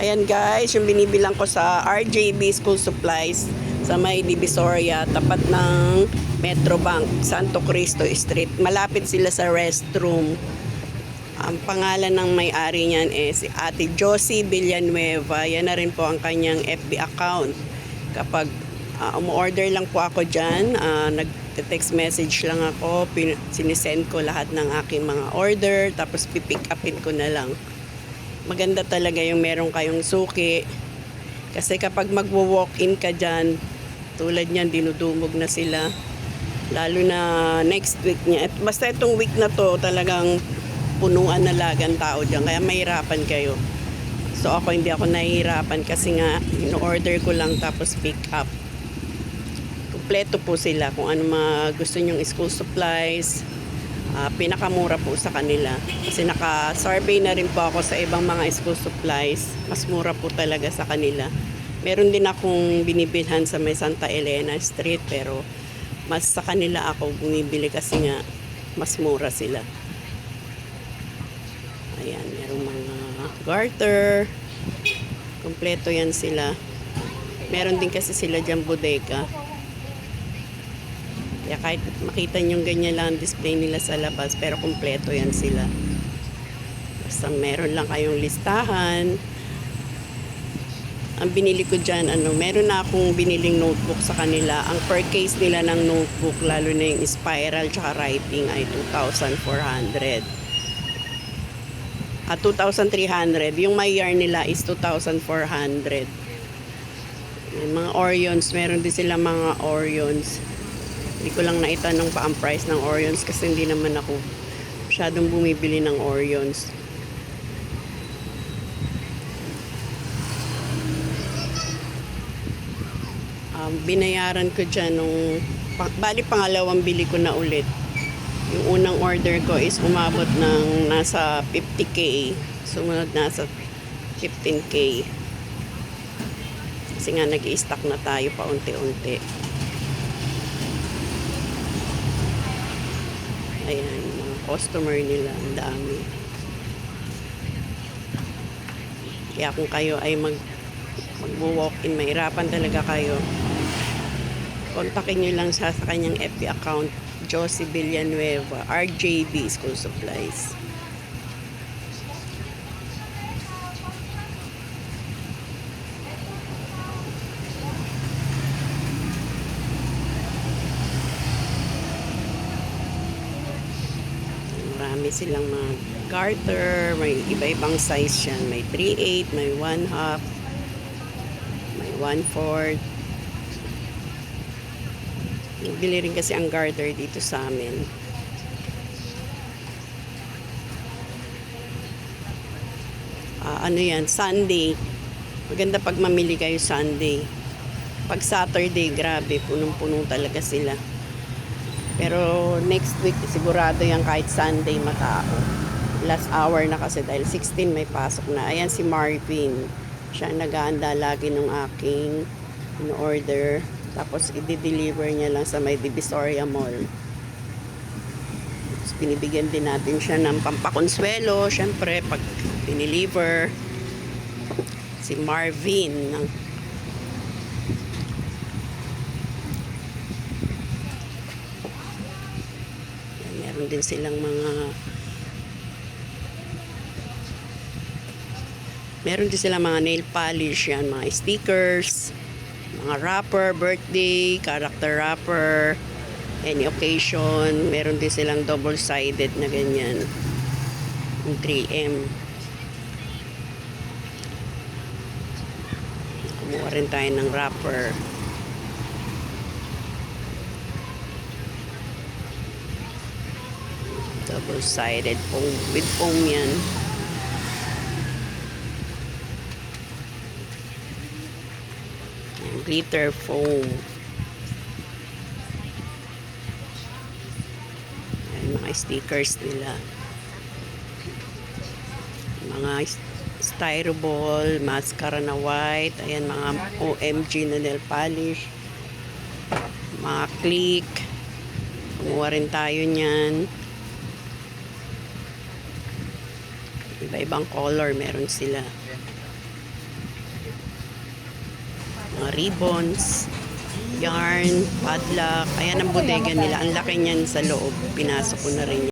Ayan guys, yung binibilang ko sa RJB School Supplies sa may Divisoria, tapat ng Metro Bank, Santo Cristo Street. Malapit sila sa restroom. Ang pangalan ng may-ari niyan is si Ate Josie Villanueva. Yan na rin po ang kanyang FB account. Kapag umu-order lang po ako dyan, nag-text message lang ako, sinisend ko lahat ng aking mga order, tapos pipick upin ko na lang. Maganda talaga yung meron kayong suki. Kasi kapag magwo-walk-in ka dyan, tulad niyan, dinudumog na sila. Lalo na next week niya. At basta itong week na to, talagang punuan na lagang tao dyan. Kaya mahirapan kayo. So ako hindi ako nahihirapan kasi nga in-order ko lang tapos pick up. Kompleto po sila kung ano mga gusto nyong school supplies. Pinakamura po sa kanila. Kasi naka-survey na rin po ako sa ibang mga school supplies. Mas mura po talaga sa kanila. Meron din akong binibilhan sa may Santa Elena Street pero mas sa kanila ako bumibili kasi nga mas mura sila. Ayan, merong mga garter. Kompleto yan sila. Meron din kasi sila dyan bodega. Kaya kahit makita nyo ganyan lang display nila sa labas, pero kompleto yan sila. Basta meron lang kayong listahan. Ang binili ko dyan, meron na akong biniling notebook sa kanila. Ang per case nila ng notebook, lalo na yung spiral tsaka writing, ay 2,400. 2,300. Yung may yarn nila is 2,400. May mga Orions. Meron din sila mga Orions. Hindi ko lang naitanong pa ang price ng Orions kasi hindi naman ako masyadong bumibili ng Orions. Binayaran ko dyan nung bali pangalawang bili ko na ulit. Yung unang order ko is umabot ng nasa 50k. Sumunod nasa 15k. Kasi nga nag-i-stock na tayo pa unti-unti. Ayan, mga customer nila, ang dami. Kaya kung kayo ay mag-walk-in, mahirapan talaga kayo. Kontakin nyo lang sa kanyang FB account, Josie Villanueva, RJB School Supplies. Marami silang mga garter, may iba-ibang size yan. May 3/8, may 1/2, may 1/4. Bili rin kasi ang garter dito sa amin. Ano yan, Sunday. Maganda pag mamili kayo Sunday. Pag Saturday, grabe, punong-puno talaga sila. Pero next week, sigurado yan kahit Sunday matao. Last hour na kasi dahil 16 may pasok na. Ayan si Marvin. Siya nag-aanda lagi ng aking in-order. Tapos i-deliver niya lang sa may Divisoria Mall. Tapos binibigyan din natin siya ng pampakonsuelo. Siyempre, pag dineliver si Marvin. Meron din silang mga nail polish yan, mga stickers, mga wrapper, birthday, character wrapper, any occasion. Meron din silang double-sided na ganyan. Yung 3M. Kumuha rin tayo ng wrapper. Double-sided foam. With foam yan. Glitter foam. Ayan, mga stickers nila. Mga styroball, mascara na white. Ayan, mga OMG na nail polish. Mga click. Kumuha rin tayo niyan. Iba-ibang color meron sila. mga ribbons, yarn, padlock. Ayan ang bodega nila. Ang laki niyan sa loob. Pinasok ko na rin.